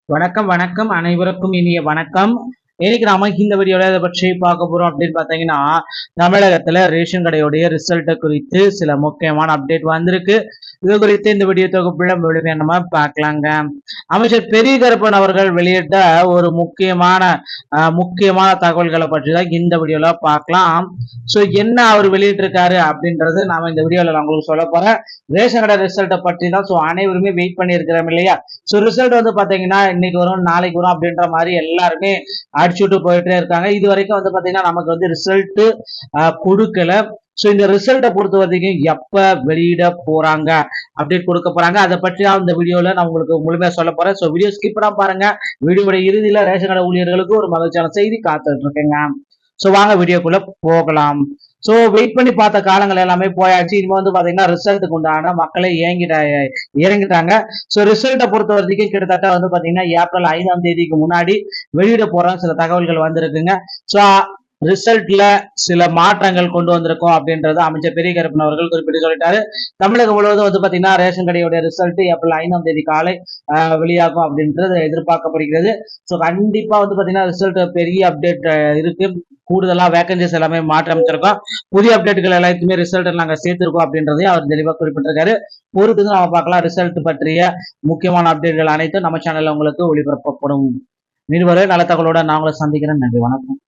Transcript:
வணக்கம் வணக்கம் அனைவருக்கும் இனிய வணக்கம். இன்னைக்கு நாம இந்த வீடியோல இதை பற்றி பார்க்க போறோம் அப்படின்னு பார்த்தீங்கன்னா, தமிழகத்துல ரேஷன் கடையுடைய ரிசல்ட்டை குறித்து சில முக்கியமான அப்டேட் வந்திருக்கு. இது குறித்து இந்த வீடியோ தொகுப்புல முழுமையா நம்ம பார்க்கலாங்க. அமைச்சர் பெரிய கருப்பன் அவர்கள் வெளியிட்ட ஒரு முக்கியமான தகவல்களை பற்றி தான் இந்த வீடியோல பார்க்கலாம். ஸோ என்ன அவர் வெளியிட்டிருக்காரு அப்படின்றது நாம இந்த வீடியோல நான் உங்களுக்கு சொல்ல போறேன். ரேஷன் கடை ரிசல்ட்டை பற்றி தான். ஸோ அனைவருமே வெயிட் பண்ணி இருக்கிறோம் இல்லையா? ஸோ ரிசல்ட் வந்து பாத்தீங்கன்னா இன்னைக்கு வரும் நாளைக்கு வரும் அப்படின்ற மாதிரி எல்லாருமே அடிச்சுட்டு போயிட்டே இருக்காங்க. இது வரைக்கும் வந்து பாத்தீங்கன்னா நமக்கு வந்து ரிசல்ட் கொடுக்கல. ஸோ இந்த ரிசல்ட்டை பொறுத்த வரைக்கும் எப்ப வெளியிட போறாங்க அப்டேட் கொடுக்க போறாங்க அதை பற்றி தான் இந்த வீடியோல நான் உங்களுக்கு முழுமையா சொல்ல போறேன். ஸோ வீடியோ ஸ்கிப் பண்ணாம பாருங்க. வீடியோட இறுதியில ரேஷன் கடை ஊழியர்களுக்கு ஒரு மகிழ்ச்சியான செய்தி காத்துட்டு இருக்கேங்க. ஸோ வாங்க வீடியோக்குள்ள போகலாம். ஸோ வெயிட் பண்ணி பார்த்த காலங்கள் எல்லாமே போயாச்சு. இனிமே வந்து பாத்தீங்கன்னா ரிசல்ட்டுக்கு உண்டான மக்களை இறங்கிட்டாங்க. ஸோ ரிசல்ட்டை பொறுத்த வரைக்கும் கிட்டத்தட்ட வந்து பாத்தீங்கன்னா ஏப்ரல் 5ஆம் தேதிக்கு முன்னாடி வெளியிட போற சில தகவல்கள் வந்திருக்குங்க. ஸோ ரிசல்ட்ல சில மாற்றங்கள் கொண்டு வந்திருக்கோம் அப்படின்றது அமைச்சர் பெரிய கருப்பன் அவர்கள் குறிப்பிட்டு சொல்லிட்டாரு. தமிழகம் முழுவதும் வந்து பாத்தீங்கன்னா ரேஷன் கடையுடைய ரிசல்ட் ஏப்ரல் 5ஆம் தேதி காலை வெளியாகும் அப்படின்றது எதிர்பார்க்கப்படுகிறது. ஸோ கண்டிப்பா வந்து பாத்தீங்கன்னா ரிசல்ட் பெரிய அப்டேட் இருக்கு. கூடுதலா வேகன்சிஸ் எல்லாமே மாற்றி அமைச்சிருக்கோம். புதிய அப்டேட்டுகள் எல்லாத்தையுமே ரிசல்ட் நாங்க சேர்த்திருக்கோம் அப்படின்றதையும் அவர் தெளிவாக குறிப்பிட்டிருக்காரு. பொறுத்து நம்ம பார்க்கலாம். ரிசல்ட் பற்றிய முக்கியமான அப்டேட்கள் அனைத்தும் நம்ம சேனல்ல உங்களுக்கு ஒளிபரப்பப்படும். மீண்டும் நல்ல தகவலோட நான் உங்களை சந்திக்கிறேன். நன்றி, வணக்கம்.